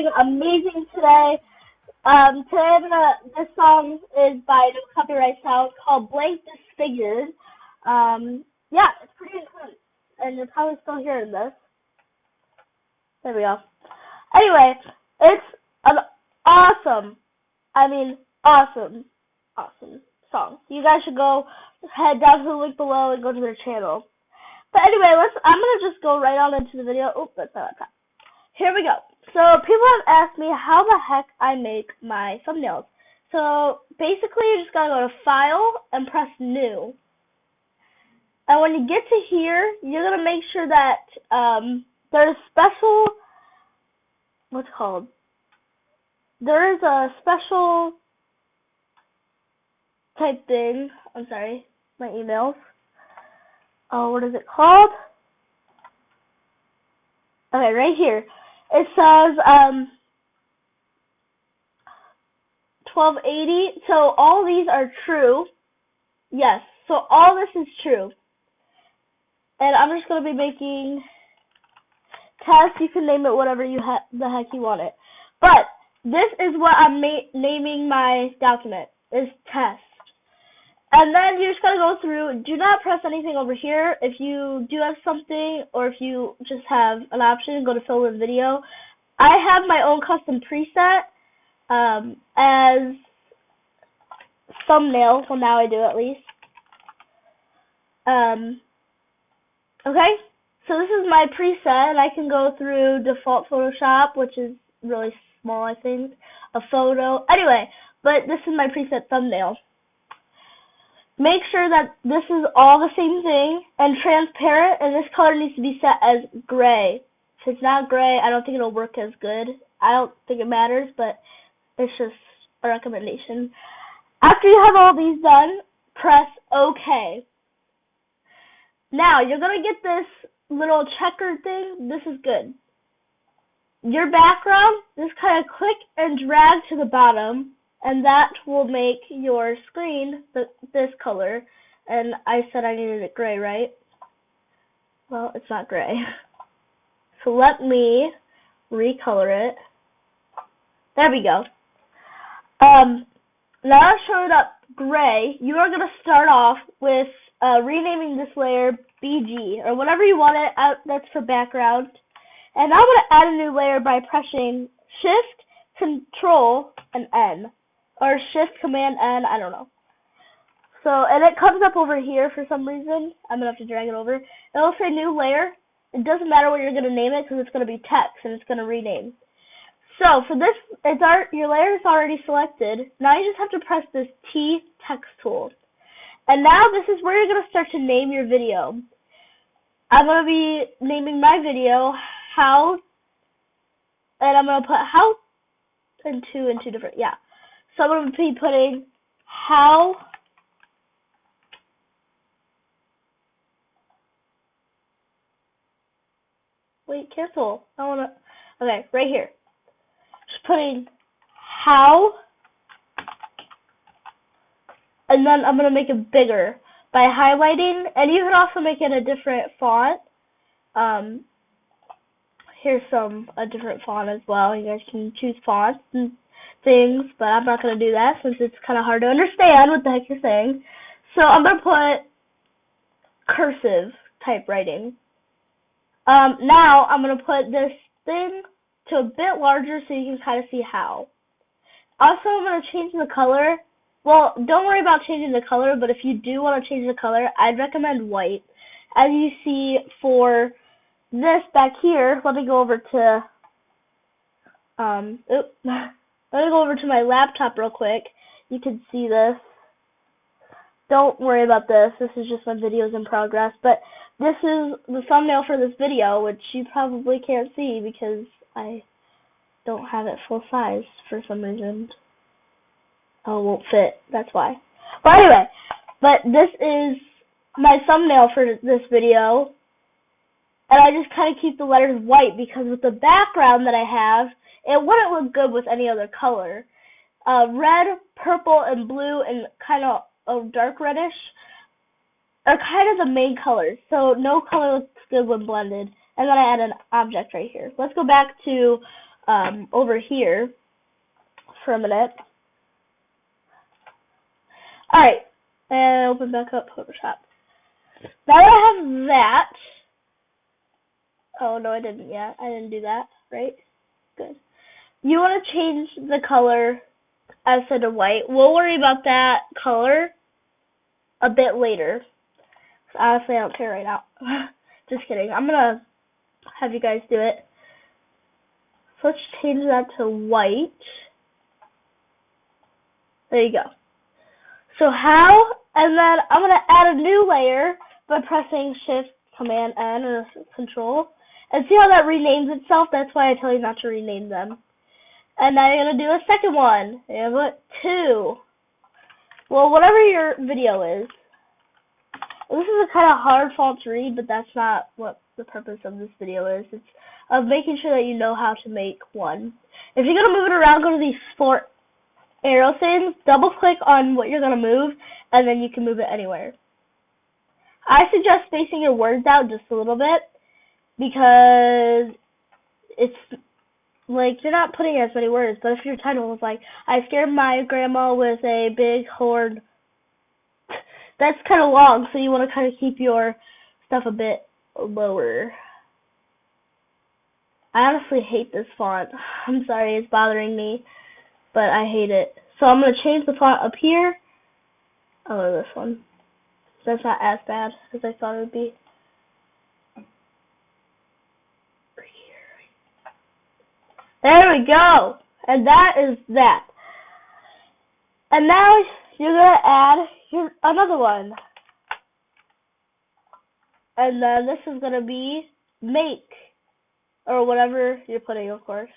doing amazing today. This song is by No Copyright Sound called Blank Disfigured. Yeah, it's pretty intense, and you're probably still hearing this. There we go. Anyway, it's an awesome song. You guys should go head down to the link below and go to their channel. But anyway, I'm gonna just go right on into the video. Oh, that's not that. Here we go. So people have asked me how the heck I make my thumbnails. So basically, you just gotta go to File and press New. And when you get to here, you're gonna make sure that there's special. What's it called? There is a special type thing. I'm sorry, my emails. Oh, what is it called? Okay, right here. It says 1280. So all these are true. Yes. So all this is true. And I'm just going to be making test. You can name it whatever the heck you want it. But this is what I'm naming my document, is test. And then you just gotta go through. Do not press anything over here. If you do have something, or if you just have an option, go to fill in video. I have my own custom preset as thumbnail. Well, now I do at least. Okay, so this is my preset, and I can go through default Photoshop, which is really small, I think. A photo. Anyway, but this is my preset thumbnail. Make sure that this is all the same thing and transparent, and this color needs to be set as gray. If it's not gray, I don't think it'll work as good. I don't think it matters, but it's just a recommendation. After you have all these done, press OK. Now, you're going to get this little checkered thing. This is good. Your background, just kind of click and drag to the bottom, and that will make your screen this color. And I said I needed it gray, right? Well, it's not gray. So let me recolor it. There we go. Now I've showed up gray. You are going to start off with renaming this layer BG, or whatever you want it. That's for background. And I'm going to add a new layer by pressing Shift, Control, and N. Or Shift, Command, N, I don't know. So, and it comes up over here for some reason. I'm going to have to drag it over. It'll say new layer. It doesn't matter what you're going to name it, because it's going to be text, and it's going to rename. So, for this, your layer is already selected. Now you just have to press this T text tool. And now this is where you're going to start to name your video. I'm going to be naming my video how, and I'm going to put how and two different, yeah. So I'm going to be putting how cancel. I want to, okay, right here. Just putting how, and then I'm going to make it bigger by highlighting, and you can also make it a different font. Here's a different font as well. You guys can choose fonts and things, but I'm not going to do that since it's kind of hard to understand what the heck you're saying. So I'm going to put cursive type writing. Now I'm going to put this thing to a bit larger so you can kind of see how. Also, I'm going to change the color. Well, don't worry about changing the color, but if you do want to change the color, I'd recommend white. As you see for this back here, let me go over to let me go over to my laptop real quick. You can see this. Don't worry about this. This is just my videos in progress. But this is the thumbnail for this video, which you probably can't see because I don't have it full size for some reason. Oh, it won't fit. That's why. Well, anyway, but this is my thumbnail for this video. And I just kind of keep the letters white because with the background that I have, it wouldn't look good with any other color. Red, purple, and blue, and kind of a dark reddish are kind of the main colors. So no color looks good when blended. And then I add an object right here. Let's go back to over here for a minute. Alright, and open back up Photoshop. Now that I have that, oh no, I didn't yet. I didn't do that, right? Good. You want to change the color as to white. We'll worry about that color a bit later. Honestly, I don't care right now. Just kidding. I'm gonna have you guys do it. So let's change that to white. There you go. So how? And then I'm gonna add a new layer by pressing Shift, Command N, or Control. And see how that renames itself? That's why I tell you not to rename them. And now you're gonna do a second one. And what? 2. Well, whatever your video is. This is a kind of hard font to read, but that's not what the purpose of this video is. It's of making sure that you know how to make one. If you're gonna move it around, go to these 4 arrow things, double click on what you're gonna move, and then you can move it anywhere. I suggest spacing your words out just a little bit, because it's like you're not putting as many words. But if your title was like, I scared my grandma with a big horn, that's kind of long, so you want to kind of keep your stuff a bit lower. I honestly hate this font. I'm sorry, it's bothering me, but I hate it. So I'm going to change the font up here. I'll go to this one. That's not as bad as I thought it would be. There we go. And that is that. And now you're going to add another one. And then this is going to be make. Or whatever you're putting, of course.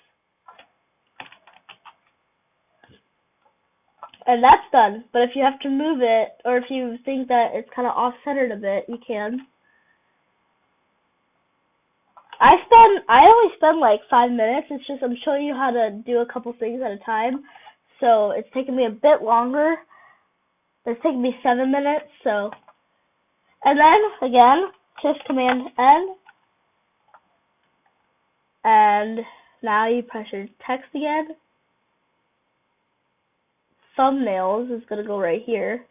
And that's done. But if you have to move it, or if you think that it's kind of off-centered a bit, you can. I only spend like 5 minutes. It's just I'm showing you how to do a couple things at a time. So it's taking me a bit longer. It's taking me 7 minutes. So, and then again, Shift Command N, and now you press your text again. Thumbnails is gonna go right here.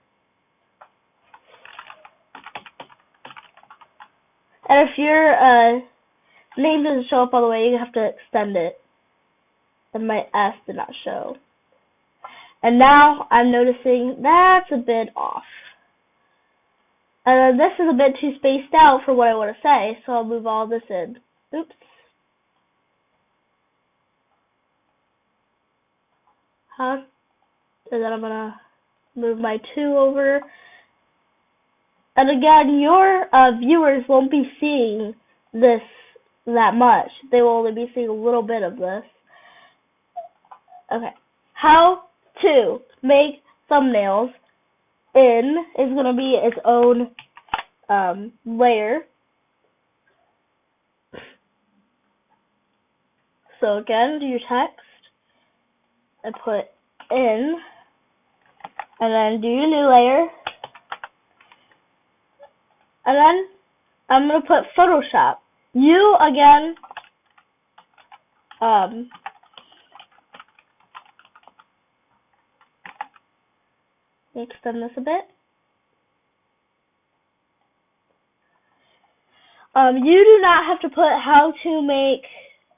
And if your name doesn't show up all the way, you have to extend it. And my S did not show. And now I'm noticing that's a bit off. And this is a bit too spaced out for what I want to say, so I'll move all this in. Oops. And then I'm gonna move my 2 over. And again, your viewers won't be seeing this that much. They will only be seeing a little bit of this. Okay. How to make thumbnails in is going to be its own layer. So again, do your text and put in, and then do your new layer. And then I'm going to put Photoshop. You, again, extend this a bit. You do not have to put how to make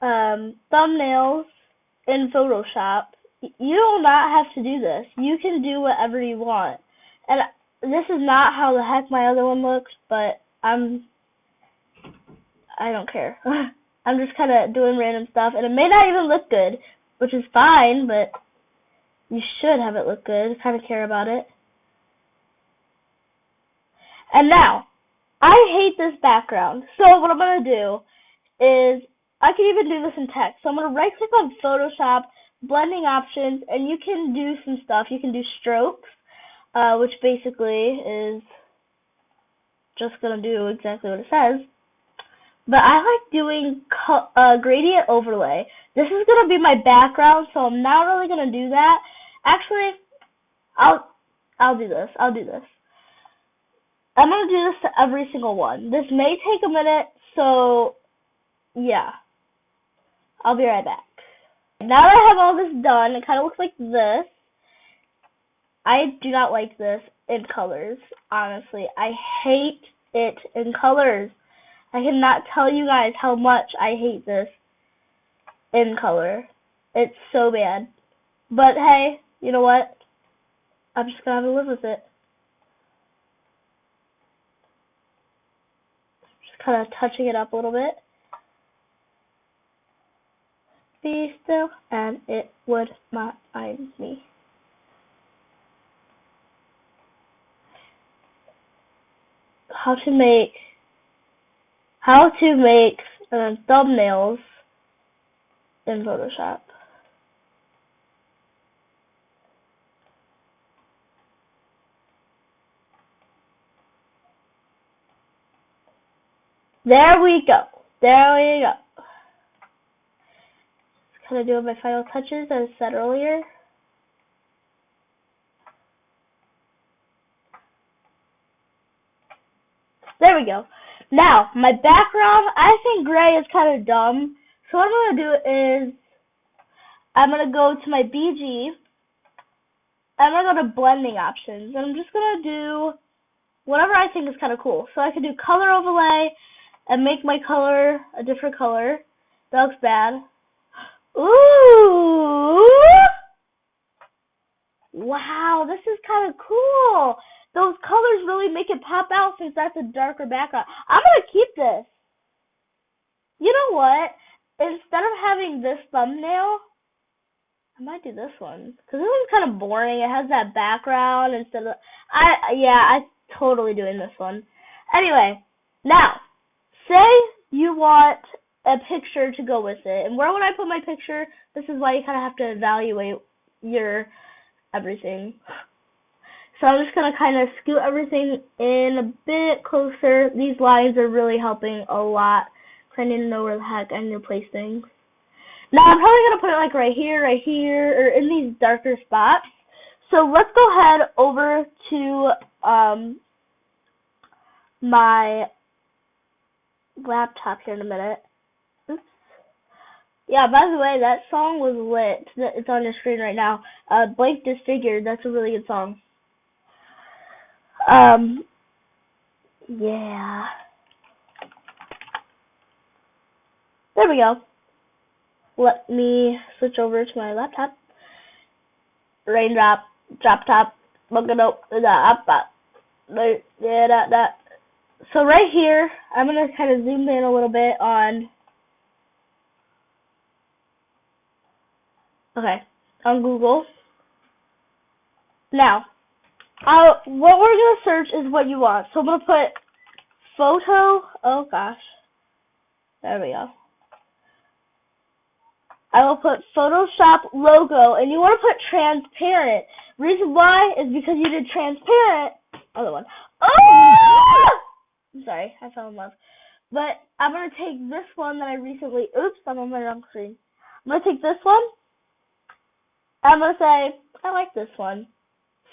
thumbnails in Photoshop. You do not have to do this. You can do whatever you want. And this is not how the heck my other one looks, but I don't care. I'm just kind of doing random stuff, and it may not even look good, which is fine, but you should have it look good. Kind of care about it. And now, I hate this background, so what I'm going to do is, I can even do this in text. So I'm going to right click on Photoshop, blending options, and you can do some stuff. You can do strokes, which basically is just going to do exactly what it says. But I like doing gradient overlay. This is going to be my background, so I'm not really going to do that. Actually, I'll do this. I'm going to do this to every single one. This may take a minute, so yeah. I'll be right back. now that I have all this done, it kind of looks like this. I do not like this in colors, honestly. I hate it in colors. I cannot tell you guys how much I hate this in color. It's so bad. But hey, you know what? I'm just gonna have to live with it. Just kind of touching it up a little bit. Be still, and it would mind me. How to make thumbnails in Photoshop. There we go. There we go. Just kind of doing my final touches as I said earlier. There we go. Now, my background, I think gray is kind of dumb. So what I'm going to do is, I'm going to go to my BG. I'm going to go to blending options. And I'm just going to do whatever I think is kind of cool. So I can do color overlay and make my color a different color. That looks bad. Ooh! Wow, this is kind of cool. Those colors really make it pop out since that's a darker background. I'm going to keep this. You know what? Instead of having this thumbnail, I might do this one. Because this one's kind of boring. It has that background instead of... I'm totally doing this one. Anyway, now, say you want a picture to go with it. And where would I put my picture? This is why you kind of have to evaluate your everything. So I'm just going to kind of scoot everything in a bit closer. These lines are really helping a lot. I need to know where the heck I need to place things. Now I'm probably going to put it like right here, or in these darker spots. So let's go ahead over to my laptop here in a minute. Oops. Yeah, by the way, that song was lit. It's on your screen right now. Blank Disfigured, that's a really good song. Yeah. There we go. Let me switch over to my laptop. Raindrop, drop top, so right here, I'm going to kind of zoom in a little bit on, Google. Now, what we're going to search is what you want. So I'm going to put there we go. I will put Photoshop logo, and you want to put transparent. Reason why is because you did transparent. Other one. Oh! I'm sorry, I fell in love. But I'm going to take this one that I recently, I'm on my wrong screen. I'm going to take this one, and I'm going to say, I like this one.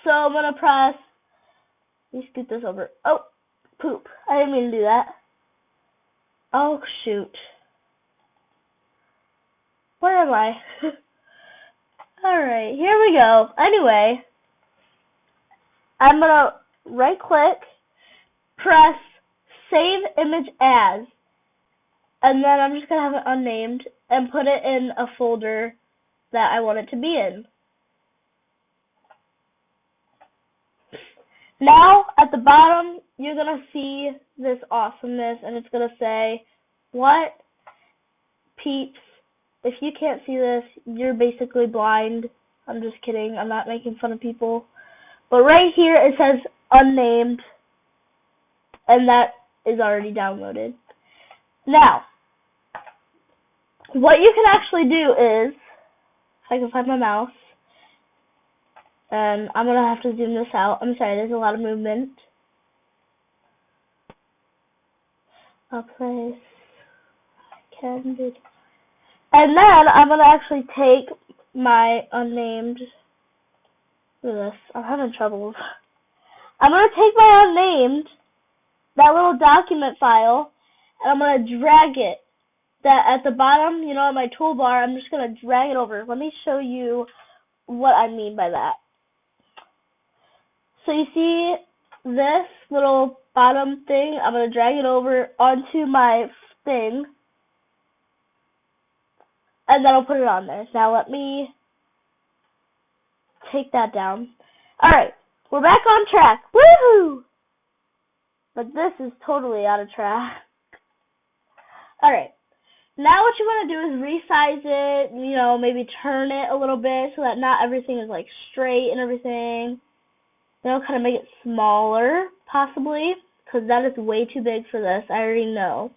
So I'm going to press, let me scoot this over. Oh, poop. I didn't mean to do that. Oh, shoot. Where am I? Alright, here we go. Anyway, I'm going to right click, press save image as, and then I'm just going to have it unnamed and put it in a folder that I want it to be in. Now, at the bottom, you're going to see this awesomeness, and it's going to say, what peeps. If you can't see this, you're basically blind. I'm just kidding. I'm not making fun of people. But right here, it says unnamed, and that is already downloaded. Now, what you can actually do is, if I can find my mouse, and I'm going to have to zoom this out. I'm sorry, there's a lot of movement. I'll place, I can do. And then I'm going to actually take my unnamed, look at this, I'm having trouble. I'm going to take my unnamed, that little document file, and I'm going to drag it that at the bottom, you know, on my toolbar, I'm just going to drag it over. Let me show you what I mean by that. So you see this little bottom thing? I'm going to drag it over onto my thing, and then I'll put it on there. Now let me take that down. Alright, we're back on track. Woohoo! But this is totally out of track. Alright, now what you want to do is resize it, you know, maybe turn it a little bit so that not everything is like straight and everything. You know, kind of make it smaller, possibly, because that is way too big for this. I already know.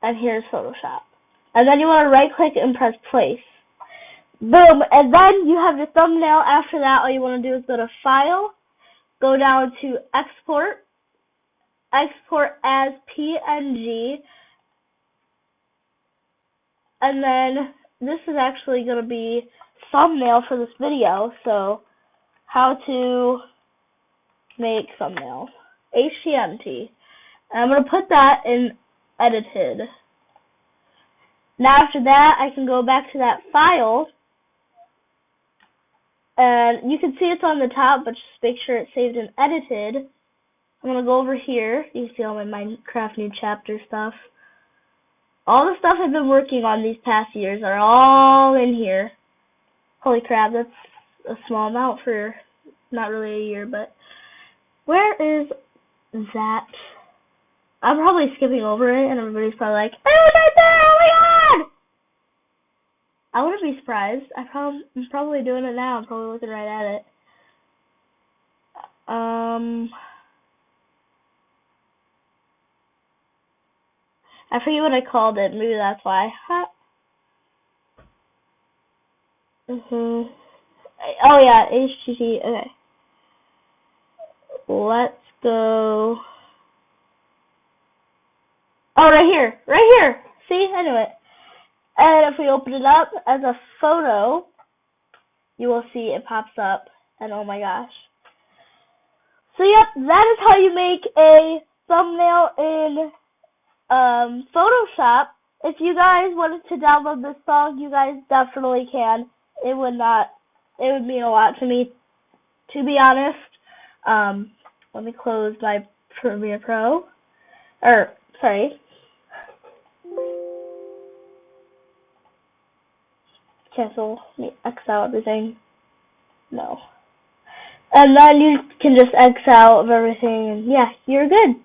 And here's Photoshop. And then you want to right click and press place. Boom! And then you have your thumbnail. After that, all you want to do is go to File, go down to Export, Export as PNG, and then this is actually going to be thumbnail for this video. So, how to make thumbnails. HTML. And I'm going to put that in edited. Now after that, I can go back to that file, and you can see it's on the top, but just make sure it's saved and edited. I'm going to go over here. You can see all my Minecraft new chapter stuff. All the stuff I've been working on these past years are all in here. Holy crap, that's a small amount for not really a year, but where is that? I'm probably skipping over it, and everybody's probably like, "Oh, it's right there! Oh my god!" I wouldn't be surprised. I'm probably doing it now. I'm probably looking right at it. I forget what I called it. Maybe that's why. Oh yeah, HTTP. Okay. Let's go. Oh, right here. Right here. See? I knew it. And if we open it up as a photo, you will see it pops up. And oh my gosh. So yep, that is how you make a thumbnail in Photoshop. If you guys wanted to download this song, you guys definitely can. It would mean a lot to me, to be honest. Let me close my Premiere Pro. Sorry. Cancel. Let me X out everything. No. And then you can just X out of everything, and yeah, you're good.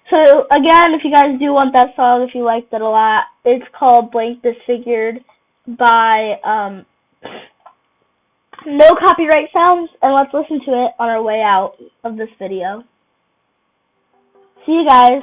So again, if you guys do want that song, if you liked it a lot, it's called Blank Disfigured by No Copyright Sounds, and let's listen to it on our way out of this video. See you guys.